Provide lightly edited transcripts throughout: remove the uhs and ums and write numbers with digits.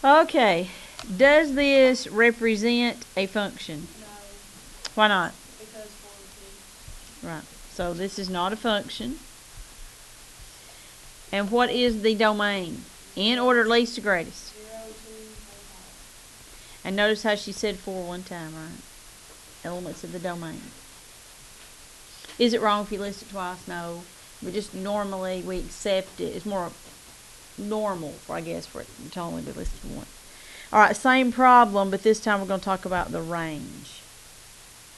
Okay. Does this represent a function? No, Why not? because 4 Right. So this is not a function. And what is the domain? In order least to greatest. 0, 2, 4, And notice how she said 4 one time, right? Elements of the domain. Is it wrong if you list it twice? No. We just normally we accept it. It's more normal, I guess, for it to only be listed once. All right, same problem, but this time we're going to talk about the range.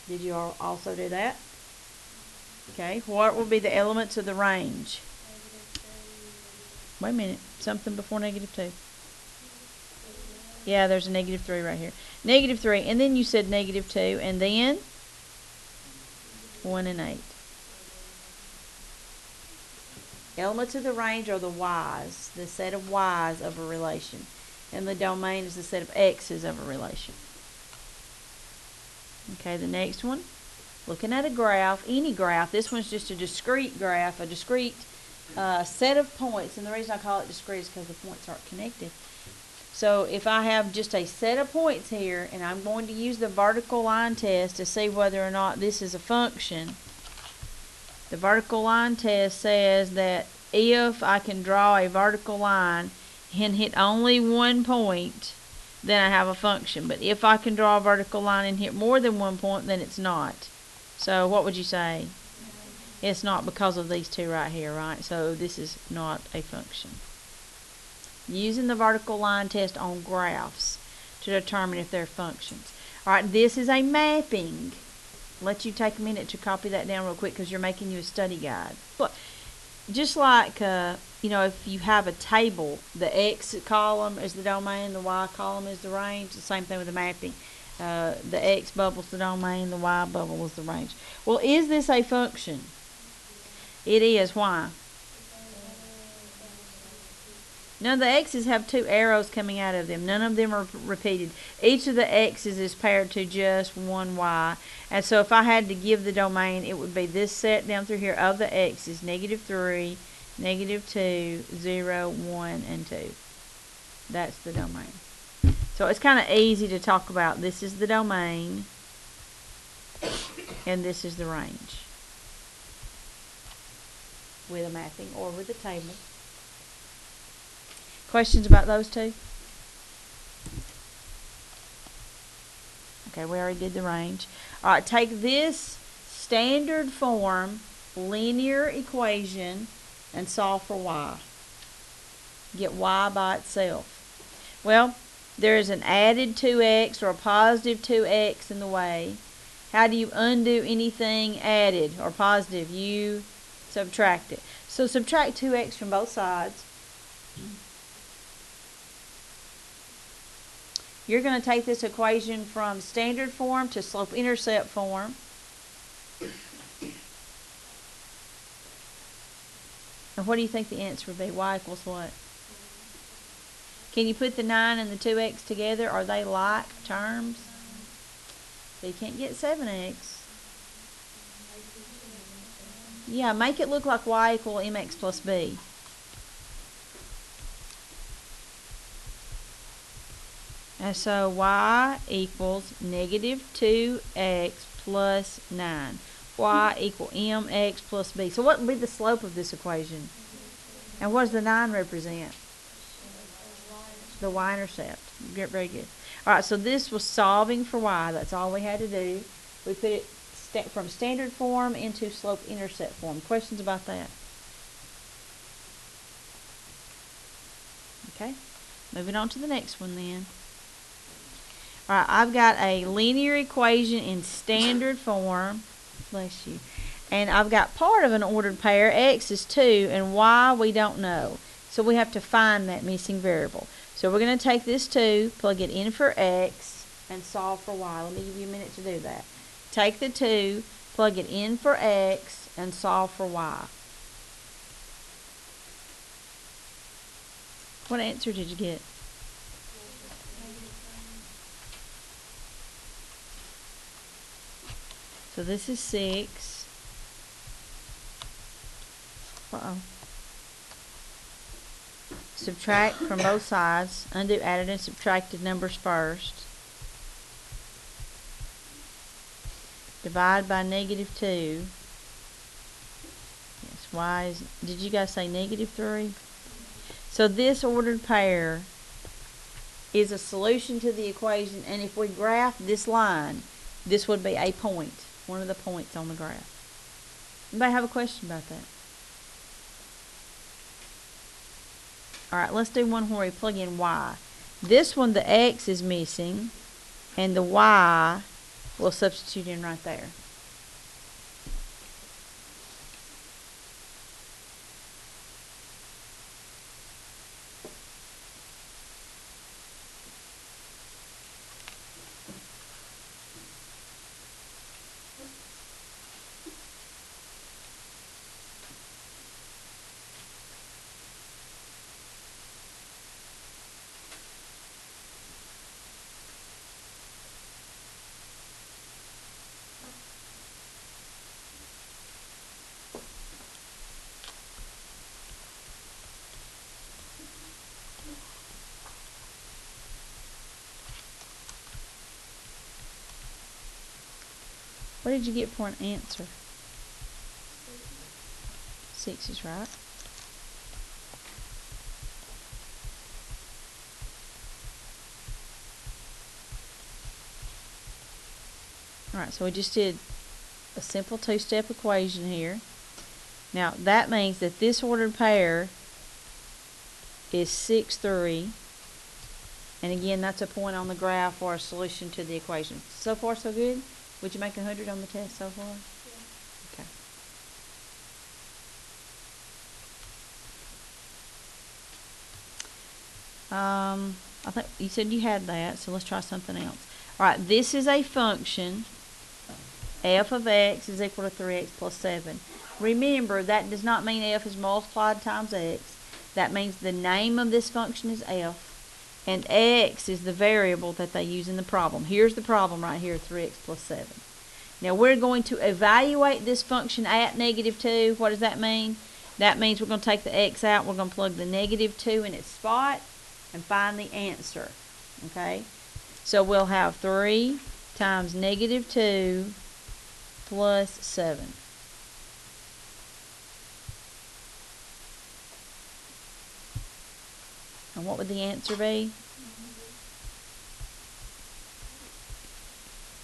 Did you also do that? Okay. What will be the elements of the range? Wait a minute. Something before -2. Yeah, there's a -3 right here. -3, and then you said -2, and then 1 and 8. Elements of the range are the y's, the set of y's of a relation. And the domain is the set of x's of a relation. Okay, the next one. Looking at a graph, any graph. This one's just a discrete graph, a discrete set of points. And the reason I call it discrete is because the points aren't connected. So if I have just a set of points here, and I'm going to use the vertical line test to see whether or not this is a function. The vertical line test says that if I can draw a vertical line and hit only one point, then I have a function. But if I can draw a vertical line and hit more than one point, then it's not. So what would you say? It's not because of these two right here, right? So this is not a function. Using the vertical line test on graphs to determine if they're functions. All right, this is a mapping. Let you take a minute to copy that down real quick because you're making you a study guide. Look, just like, you know, if you have a table, the X column is the domain, the Y column is the range. The same thing with the mapping. The X bubble is the domain, the Y bubble is the range. Well, is this a function? It is. Why? None of the X's have two arrows coming out of them. None of them are repeated. Each of the X's is paired to just one Y. And so if I had to give the domain, it would be this set down through here of the X's, -3, -2, 0, 1, and 2. That's the domain. So it's kind of easy to talk about. This is the domain, and this is the range with a mapping or with a table. Questions about those two? Okay, we already did the range. All right, take this standard form linear equation and solve for y. Get y by itself. Well, there is an added 2x or a positive 2x in the way. How do you undo anything added or positive? You subtract it. So subtract 2x from both sides. You're going to take this equation from standard form to slope-intercept form. And what do you think the answer would be? Y equals what? Can you put the 9 and the 2x together? Are they like terms? So you can't get 7x. Yeah, make it look like y equal mx plus b. And so y equals -2x plus 9. Y equal mx plus b. So what would be the slope of this equation? And what does the 9 represent? The y-intercept. Very good. All right, so this was solving for y. That's all we had to do. We put it from standard form into slope-intercept form. Questions about that? Okay, moving on to the next one then. All right, I've got a linear equation in standard form. Bless you. And I've got part of an ordered pair. X is 2, and y we don't know. So we have to find that missing variable. So we're going to take this 2, plug it in for x, and solve for y. Let me give you a minute to do that. Take the 2, plug it in for x, and solve for y. What answer did you get? So this is 6. Uh-oh. subtract from both sides, undo added and subtracted numbers first. Divide by -2. Yes, y is, did you guys say -3? So this ordered pair is a solution to the equation, and if we graph this line, this would be a point, one of the points on the graph. Anybody have a question about that? Alright, let's do one where we plug in y. This one, the x is missing, and the y we'll substitute in right there. What did you get for an answer? 6 is right. Alright, so we just did a simple two-step equation here. Now, that means that this ordered pair is 6, 3. And again, that's a point on the graph or a solution to the equation. So far, so good? Would you make 100 on the test so far? Yeah. Okay. I think you said you had that, so let's try something else. Alright, this is a function. F of x is equal to 3x plus 7. Remember, that does not mean f is multiplied times x. That means the name of this function is f. And x is the variable that they use in the problem. Here's the problem right here, 3x plus 7. Now we're going to evaluate this function at -2. What does that mean? That means we're going to take the x out. We're going to plug the -2 in its spot and find the answer. Okay? So we'll have 3 times -2 plus 7. And what would the answer be?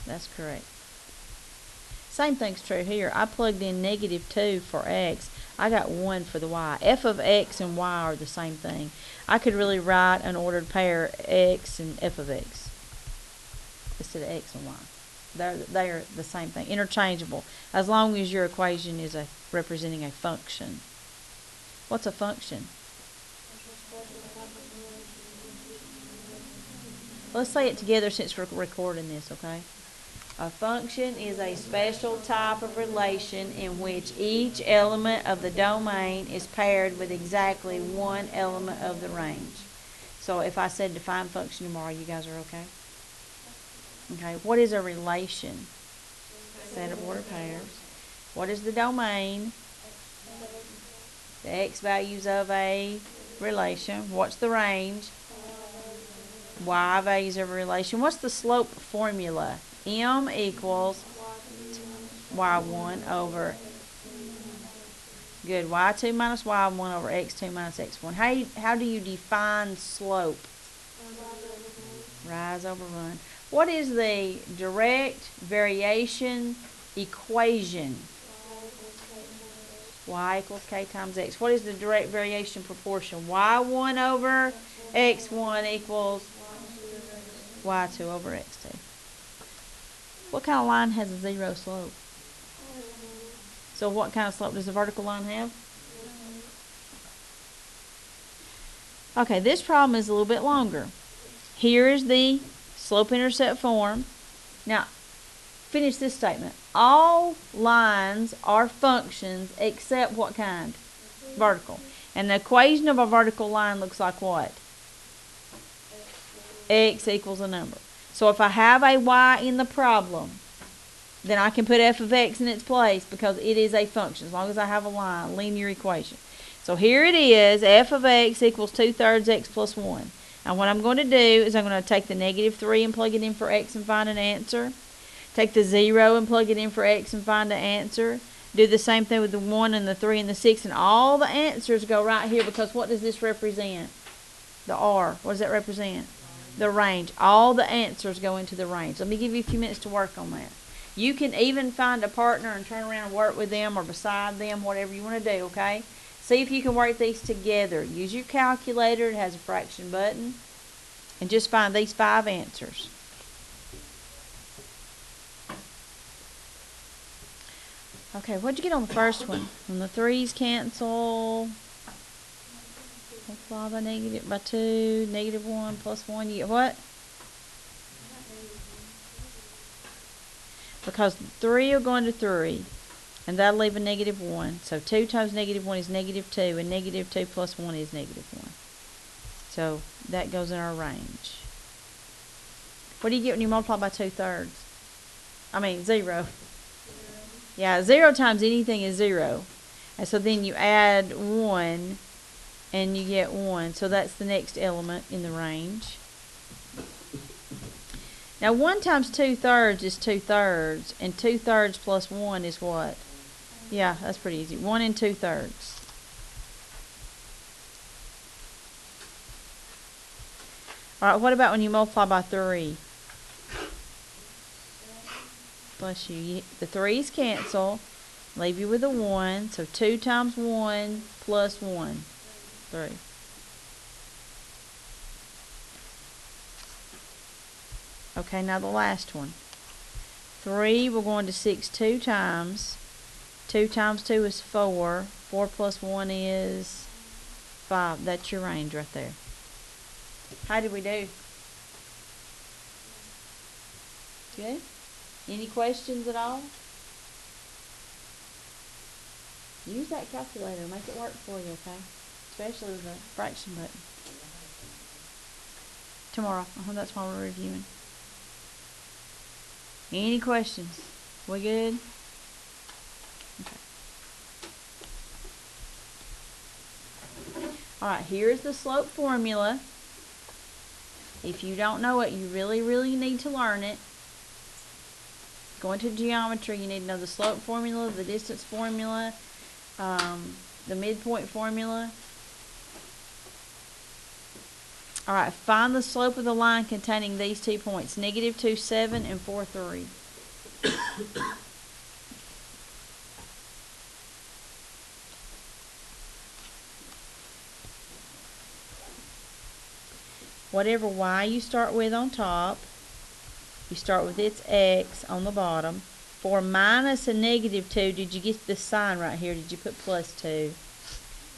That's correct. Same thing's true here. I plugged in -2 for x. I got 1 for the y. F of x and y are the same thing. I could really write an ordered pair x and f of x instead of x and y. They're the same thing, interchangeable, as long as your equation is representing a function. What's a function? Let's say it together since we're recording this, okay? A function is a special type of relation in which each element of the domain is paired with exactly one element of the range. So if I said define function tomorrow, you guys are okay? Okay, what is a relation? Set of ordered pairs. What is the domain? The x values of a relation. What's the range? Y values of a relation. What's the slope formula? M equals y1 over, good, y2 minus y1 over x2 minus x1. How do you define slope? Rise over run. What is the direct variation equation? Y equals k times x. What is the direct variation proportion? y1 over x1 equals y2 over x2. What kind of line has a 0 slope? So what kind of slope does the vertical line have? Okay, this problem is a little bit longer. Here is the slope-intercept form. Now, finish this statement. All lines are functions except what kind? Vertical. And the equation of a vertical line looks like what? X equals a number. So if I have a y in the problem, then I can put f of x in its place because it is a function, as long as I have a line, linear equation. So here it is, f of x equals 2/3 x plus 1. Now what I'm going to do is I'm going to take the -3 and plug it in for x and find an answer. Take the 0 and plug it in for x and find an answer. Do the same thing with the 1 and the 3 and the 6, and all the answers go right here, because what does this represent? The R. What does that represent? The range. All the answers go into the range. Let me give you a few minutes to work on that. You can even find a partner and turn around and work with them or beside them, whatever you want to do, okay? See if you can work these together. Use your calculator. It has a fraction button. And just find these 5 answers. Okay, what'd you get on the first one? When the 3's cancel, multiply by negative by 2, -1 plus 1, you get what? Because 3 will go into 3, and that'll leave a -1. So 2 times -1 is -2, and -2 plus 1 is -1. So that goes in our range. What do you get when you multiply by 2/3? I mean 0. Yeah, 0 times anything is 0. And so then you add 1, and you get 1. So that's the next element in the range. Now 1 times 2/3 is 2/3, and 2/3 plus 1 is what? Yeah, that's pretty easy. 1 and 2/3. Alright, what about when you multiply by 3? Bless you. The 3's cancel. Leave you with a 1. So 2 times 1 plus 1. 3. Okay, now the last one. 3 will go into 6 2 times. 2 times 2 is 4. 4 plus 1 is 5. That's your range right there. How did we do? Good? Any questions at all? Use that calculator. Make it work for you, okay? Especially with the fraction button. Tomorrow. That's why we're reviewing. Any questions? We good? Okay. Alright, here's the slope formula. If you don't know it, you really, really need to learn it. Going to geometry, you need to know the slope formula, the distance formula, the midpoint formula. Alright, find the slope of the line containing these 2 points, -2, 7, and 4, 3. Whatever y you start with on top, you start with its x on the bottom. For minus a -2, did you get the sign right here? Did you put +2?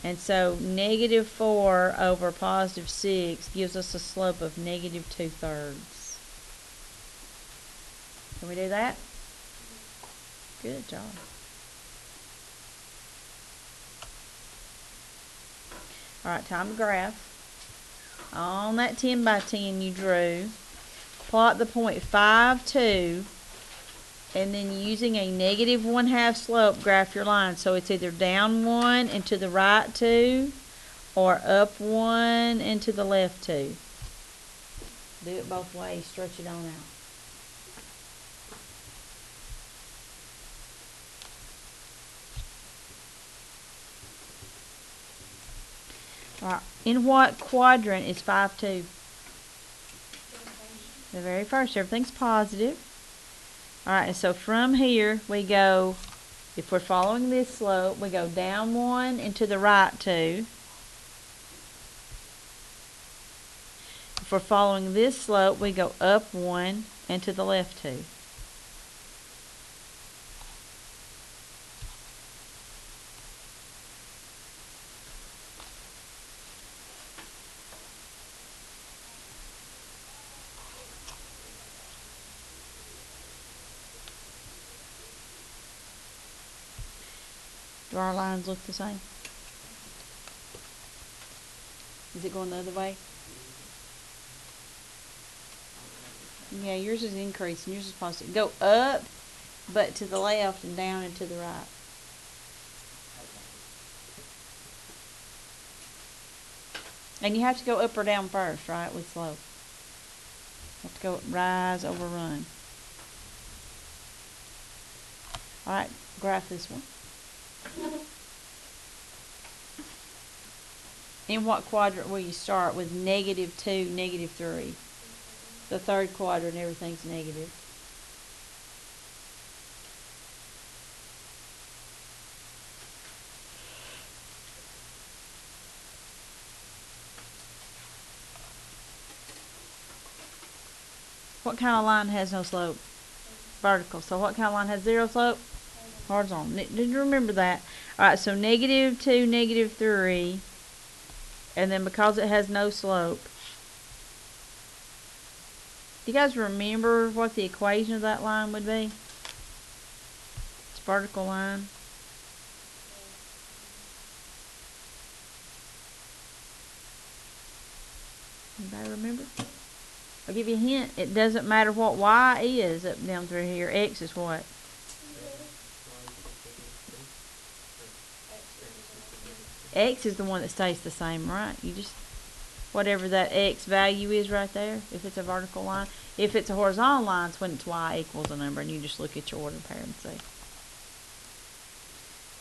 And so -4 over +6 gives us a slope of -2/3. Can we do that? Good job. Alright, time to graph. On that 10 by 10 you drew, plot the point 5, 2, and then using a -1/2 slope, graph your line. So it's either down 1 and to the right 2, or up 1 and to the left 2. Do it both ways, stretch it on out. Alright, in what quadrant is 5, 2? The very first. Everything's positive. Alright, and so from here we go, if we're following this slope, we go down 1 and to the right 2. If we're following this slope, we go up 1 and to the left 2. Do our lines look the same? Is it going the other way? Yeah, yours is increasing. Yours is positive. Go up, but to the left, and down and to the right. And you have to go up or down first, right, with slope. You have to go rise over run. All right, graph this one. In what quadrant will you start with -2, -3? The third quadrant, everything's negative. What kind of line has no slope? Vertical. So what kind of line has 0 slope? Horizontal. Did you remember that? Alright, so -2, -3. And then because it has no slope. Do you guys remember what the equation of that line would be? It's vertical line. Anybody remember? I'll give you a hint. It doesn't matter what y is up down through here. X is what? X is the one that stays the same, right? You just, whatever that X value is right there, if it's a vertical line. If it's a horizontal line, it's when it's y equals a number, and you just look at your order pair and see.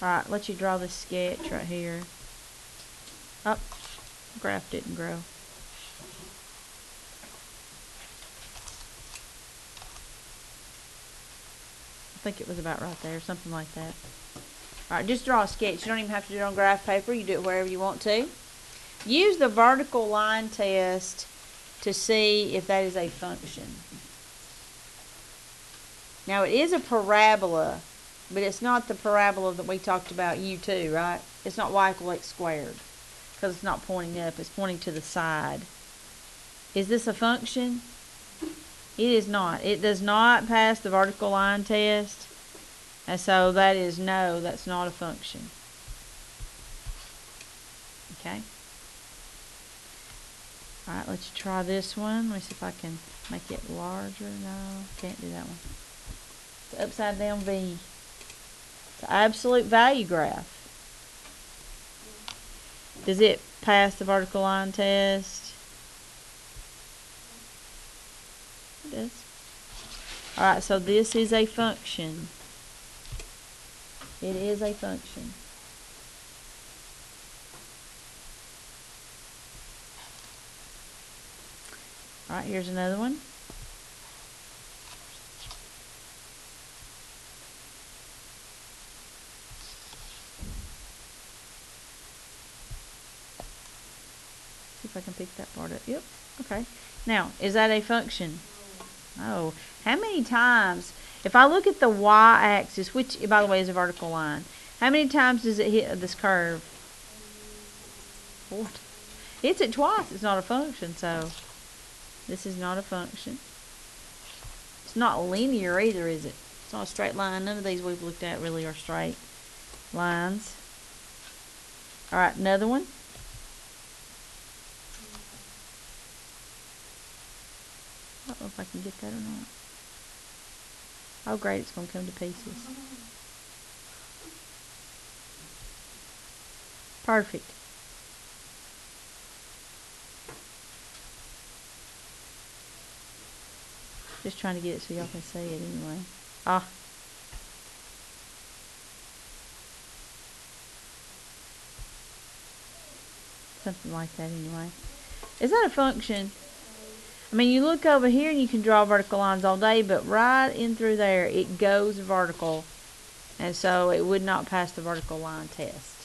Alright, let you draw this sketch right here. Oh, graph didn't grow. I think it was about right there, something like that. Alright, just draw a sketch. You don't even have to do it on graph paper. You do it wherever you want to. Use the vertical line test to see if that is a function. Now, it is a parabola, but it's not the parabola that we talked about, U2, right? It's not y equals x squared, because it's not pointing up. It's pointing to the side. Is this a function? It is not. It does not pass the vertical line test. And so that is no, that's not a function. Okay. Alright, let's try this one. Let me see if I can make it larger. No, can't do that one. It's an upside down V. It's an absolute value graph. Does it pass the vertical line test? It does. Alright, so this is a function. It is a function. Alright, here's another one. See if I can pick that part up. Yep. Okay. Now, is that a function? No. How many times, if I look at the y-axis, which, by the way, is a vertical line, how many times does it hit this curve? 4. Hits it twice. It's not a function, so this is not a function. It's not linear either, is it? It's not a straight line. None of these we've looked at really are straight lines. Alright, another one. I don't know if I can get that or not. Oh great, it's going to come to pieces. Perfect. Just trying to get it so y'all can see it anyway. Ah. Something like that anyway. Is that a function? I mean, you look over here and you can draw vertical lines all day, but right in through there, it goes vertical. And so it would not pass the vertical line test.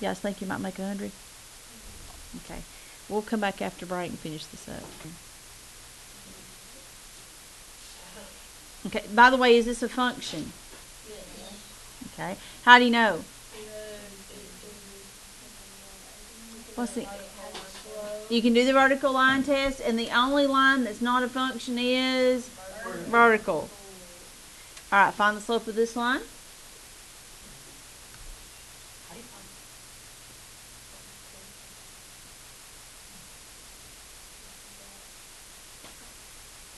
You guys think you might make 100? Okay. We'll come back after break and finish this up. Okay. By the way, is this a function? Okay. How do you know? What's the... You can do the vertical line test, and the only line that's not a function is vertical. Alright, find the slope of this line.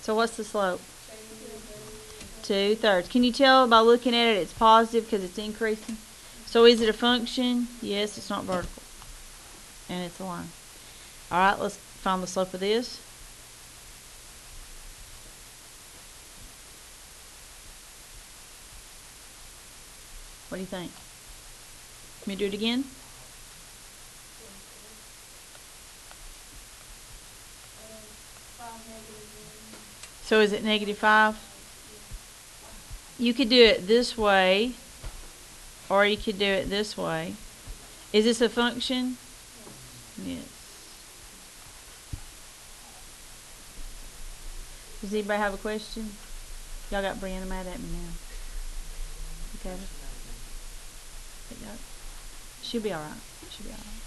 So what's the slope? 2/3. Can you tell by looking at it it's positive because it's increasing? So is it a function? Yes, it's not vertical. And it's a line. Alright, let's find the slope of this. What do you think? Let me do it again. So is it -5? You could do it this way, or you could do it this way. Is this a function? Yes. Does anybody have a question? Y'all got Brianna mad at me now. Okay. She'll be alright. She'll be alright.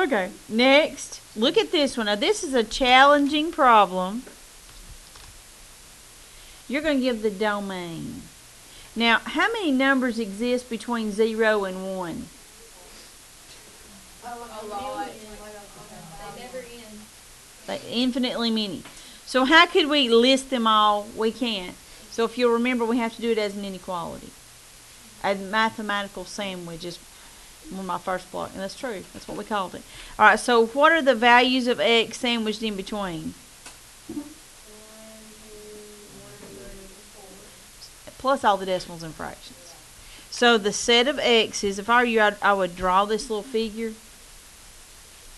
Okay. Next, look at this one. Now, this is a challenging problem. You're going to give the domain. Now, how many numbers exist between 0 and 1? A lot. They never end. Like infinitely many. So how could we list them all? We can't. So if you'll remember, we have to do it as an inequality. A mathematical sandwich is one of my first block, and that's true. That's what we called it. All right, so what are the values of x sandwiched in between? Plus all the decimals and fractions. So the set of x's, if I were you, I would draw this little figure,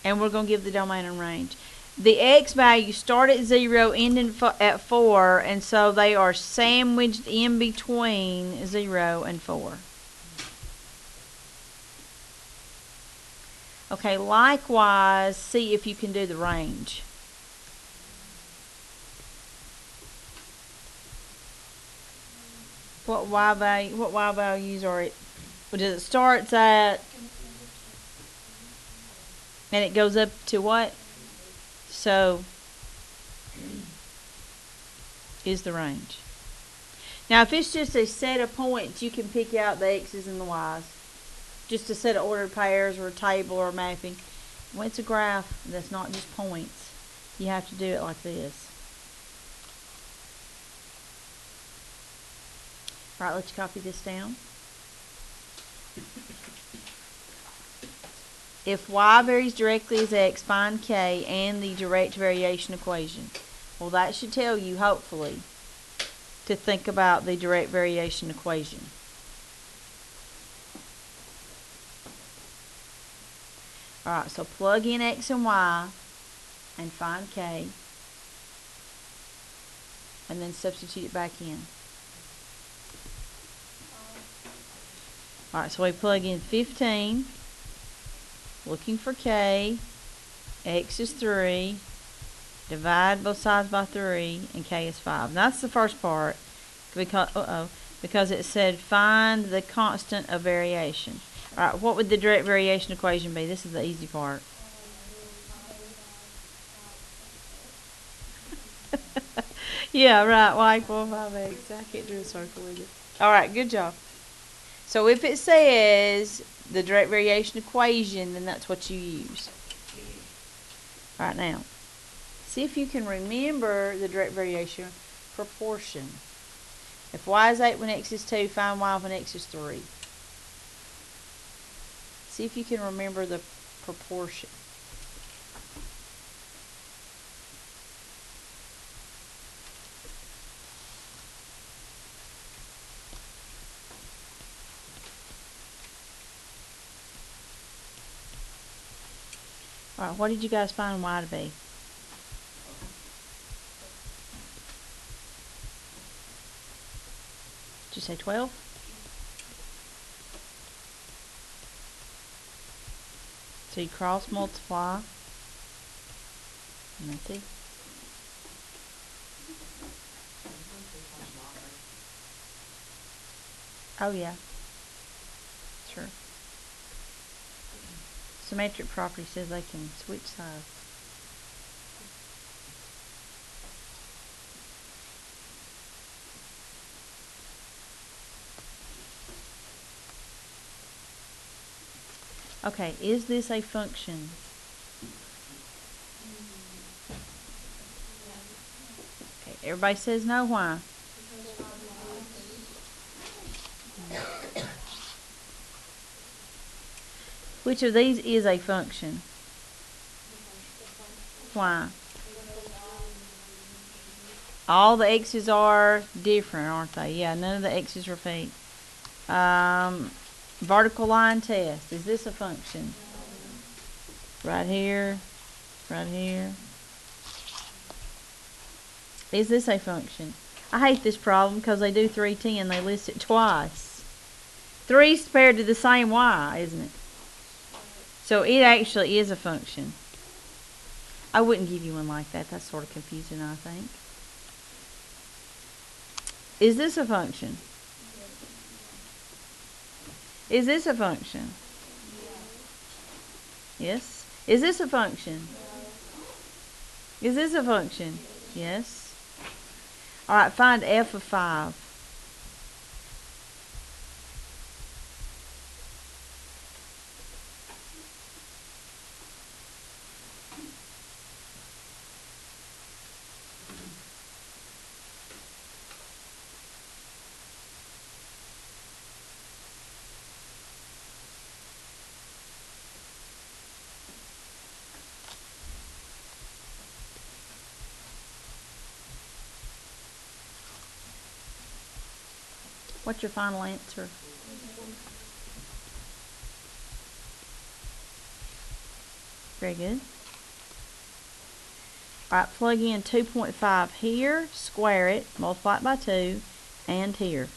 and we're going to give the domain and range. The x values start at 0, end at 4, and so they are sandwiched in between 0 and 4. Okay, likewise, see if you can do the range. What y values are it? What does it starts at? And it goes up to what? So, is the range. Now, if it's just a set of points, you can pick out the x's and the y's. Just a set of ordered pairs or a table or a mapping. When it's a graph that's not just points, you have to do it like this. All right, let's copy this down. If y varies directly as x, find k and the direct variation equation. Well, that should tell you, hopefully, to think about the direct variation equation. Alright, so plug in x and y and find k, and then substitute it back in. Alright, so we plug in 15, looking for k, x is 3, divide both sides by 3, and k is 5. Now, that's the first part, because it said find the constant of variation. Alright, what would the direct variation equation be? This is the easy part. Yeah, right, y equals 5x. I can't do a circle with it. Alright, good job. So if it says the direct variation equation, then that's what you use. Alright, now, see if you can remember the direct variation proportion. If y is 8 when x is 2, find y when x is 3. See if you can remember the proportion. Alright, what did you guys find y to be? Did you say 12? So you cross multiply. And that's it. Oh yeah. Sure. Symmetric property says they can switch sides. Okay, is this a function? Okay, everybody says no, why? Which of these is a function? Why? All the x's are different, aren't they? Yeah, none of the x's repeat. Vertical line test. Is this a function? Right here. Right here. Is this a function? I hate this problem because they do 310. They list it twice. 3's paired to the same y, isn't it? So it actually is a function. I wouldn't give you one like that. That's sort of confusing, I think. Is this a function? Is this a function? Yes. Is this a function? Is this a function? Yes. All right, find f of 5. What's your final answer? Very good. All right, plug in 2.5 here, square it, multiply it by 2, and here.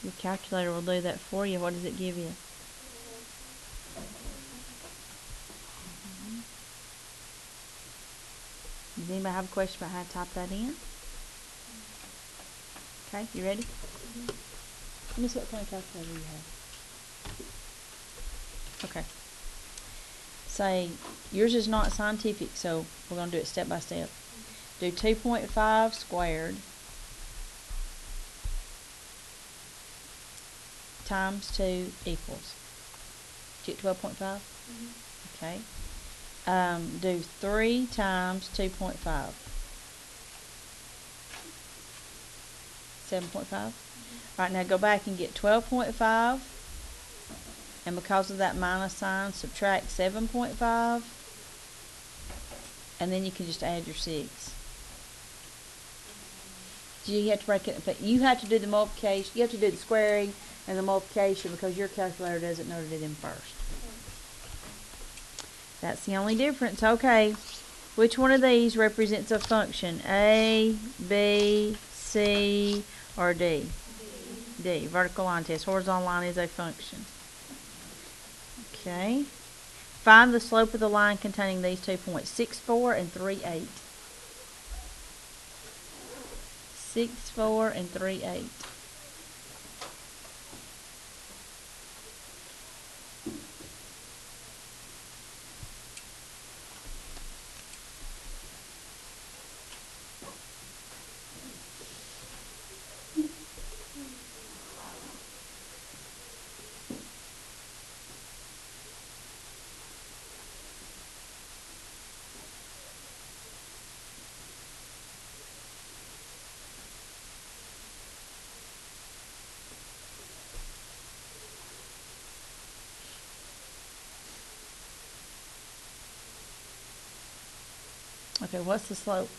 Your calculator will do that for you. What does it give you? Does anybody have a question about how to type that in? Okay, you ready? Let me see what kind of calculator you have. Okay. Say, yours is not scientific, so we're going to do it step by step. Do 2.5 squared times 2 equals. Did you get 12.5? Okay. Do 3 times 2.5. 7.5. Alright, now go back and get 12.5. And because of that minus sign, subtract 7.5. And then you can just add your 6. You have to break it, but you have to do the multiplication. You have to do the squaring and the multiplication because your calculator doesn't know to do them first. That's the only difference. Okay. Which one of these represents a function? A, B, C, or D? D. Vertical line test. Horizontal line is a function. Okay. Find the slope of the line containing these 2 points. 6, 4, and 3, 8. 6, 4, and 3, 8. Okay, what's the slope?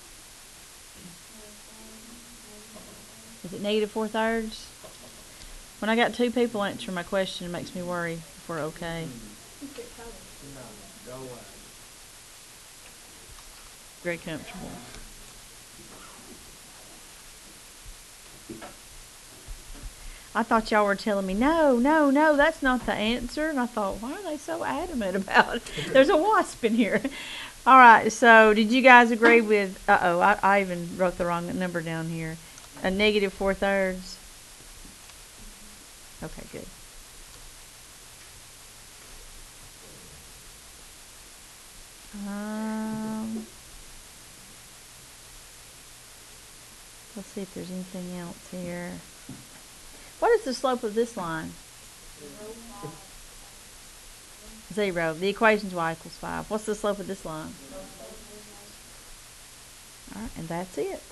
Is it negative 4/3? When I got 2 people answering my question, it makes me worry if we're okay. No, go away. Very comfortable. I thought y'all were telling me, no, no, no, that's not the answer. And I thought, why are they so adamant about it? There's a wasp in here. All right, so did you guys agree with, I even wrote the wrong number down here. A negative 4/3. Okay, good. Let's see if there's anything else here. What is the slope of this line? 0. The equation's y equals 5. What's the slope of this line? All right, and that's it.